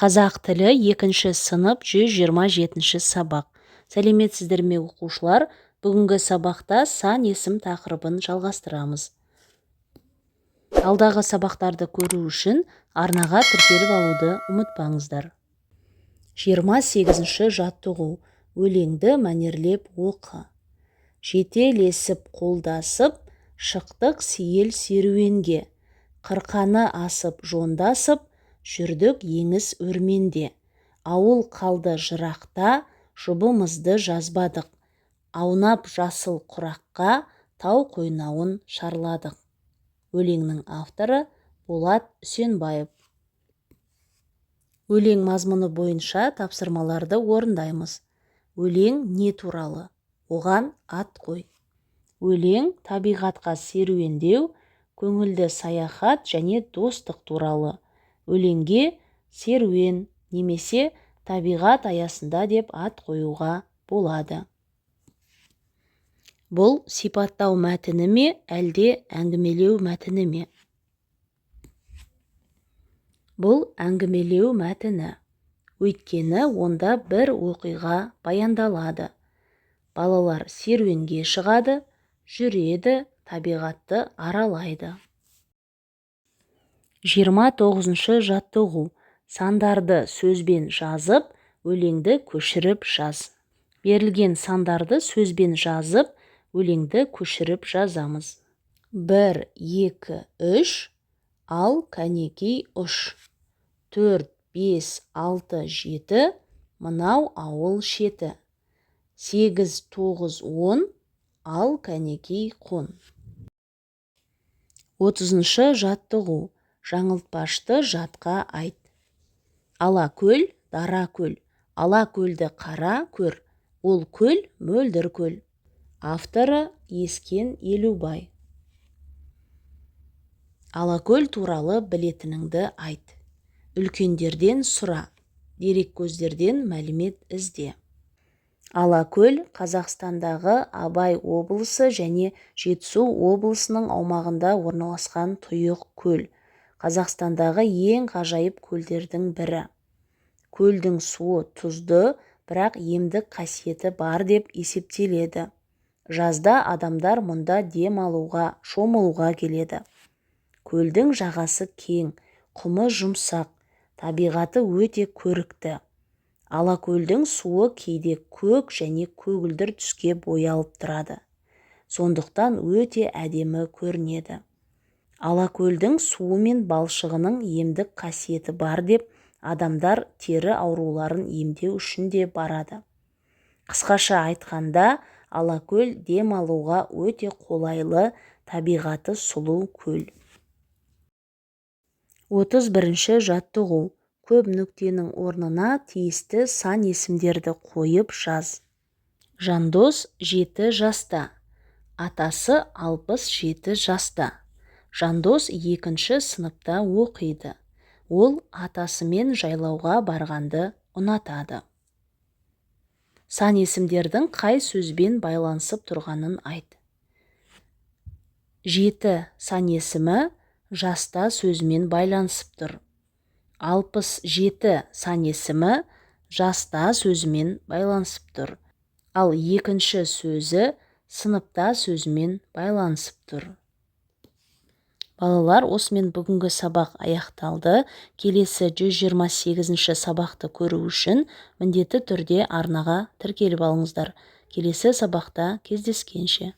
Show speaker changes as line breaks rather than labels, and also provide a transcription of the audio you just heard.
Қазақ тілі 2 сынып 127 сабақ. Сәлеметсіздер ме оқушылар? Бүгінгі сабақта сан есім тақырыбын жалғастырамыз. Алдағы сабақтарды көру үшін арнаға тіркеліп алуды ұмытпаңыздар. 28 жаттығу. Өлеңді мәнерлеп оқы. Жетелесіп қолдасып, шықтық сейіл серуенге. Қырқаны асып жондасып, жүрдік еңіс өрменде. Ауыл қалды жырақта, жұбымызды жазбадық. Аунап жасыл құраққа, тау қойнауын шарладық. Өлеңнің авторы Болат Үсенбаев. Өлең мазмұны бойынша тапсырмаларды орындаймыз. Өлең не туралы? Оған ат қой. Өлең табиғатқа серуендеу, көңілді саяхат және достық туралы. Өлеңге серуен немесе табиғат аясында деп ат қоюға болады. Бұл сипаттау мәтіні ме, әлде әңгімелеу мәтіні ме? Бұл әңгімелеу мәтіні. Өйткені онда бір оқиға баяндалады. Балалар серуенге шығады, жүреді, табиғатты аралайды. 29 жаттығу. Сандарды сөзбен жазып, өлеңді көшіріп жаз. Берілген сандарды сөзбен жазып, өлеңді көшіріп жазамыз. 1, 2, 3, ал кәнекей ұш. 4, 5, 6, 7, мынау ауыл шеті. 8, 9, 10, ал кәнекей қон. 30 жаттығу. Жаңылтпашты жатқа айт. Ала көл, дара көл. Ала көлді қара көр. Ол көл мөлдір көл. Авторы Ескен Елубай. Ала көл туралы білетініңді айт. Үлкендерден сұра. Дереккөздерден мәлімет ізде. Ала көл Қазақстандағы Абай облысы және Жетісу облысының аумағында орналасқан тұйық көл. Қазақстандағы ең ғажайып көлдердің бірі. Көлдің суы тұзды, бірақ емдік қасиеті бар деп есептеледі. Жазда адамдар мұнда дем алуға, шомылуға келеді. Көлдің жағасы кең, құмы жұмсақ, табиғаты өте көрікті. Алакөлдің суы кейде көк және көгілдір түске боялып тұрады. Сондықтан өте әдемі көрінеді. Алакөлдің суы мен балшығының емдік қасиеті бар деп адамдар тері ауруларын емдеу үшін де барады. Қысқаша айтқанда, Алакөл дем алуға өте қолайлы, табиғаты сұлу көл. 31 жаттығу. Көп нүктенің орнына тиісті сан есімдерді қойып жаз. Жандос 7 жаста. Атасы 67 жаста. Жандос 2 сыныпта оқиды. Ол атасымен жайлауға барғанды ұнатады. Сан есімдердің қай сөзбен байланысып тұрғанын айт. 7 сан есімі жаста сөзімен байланысып тұр. 67 сан есімі жаста сөзімен байланысып тұр. Ал екінші сөзі сыныпта сөзімен байланысып тұр. Балалар, осымен бүгінгі сабақ аяқталды. Келесі 128 сабақты көру үшін міндетті түрде арнаға тіркеліп алыңыздар. Келесі сабақта кездескенше.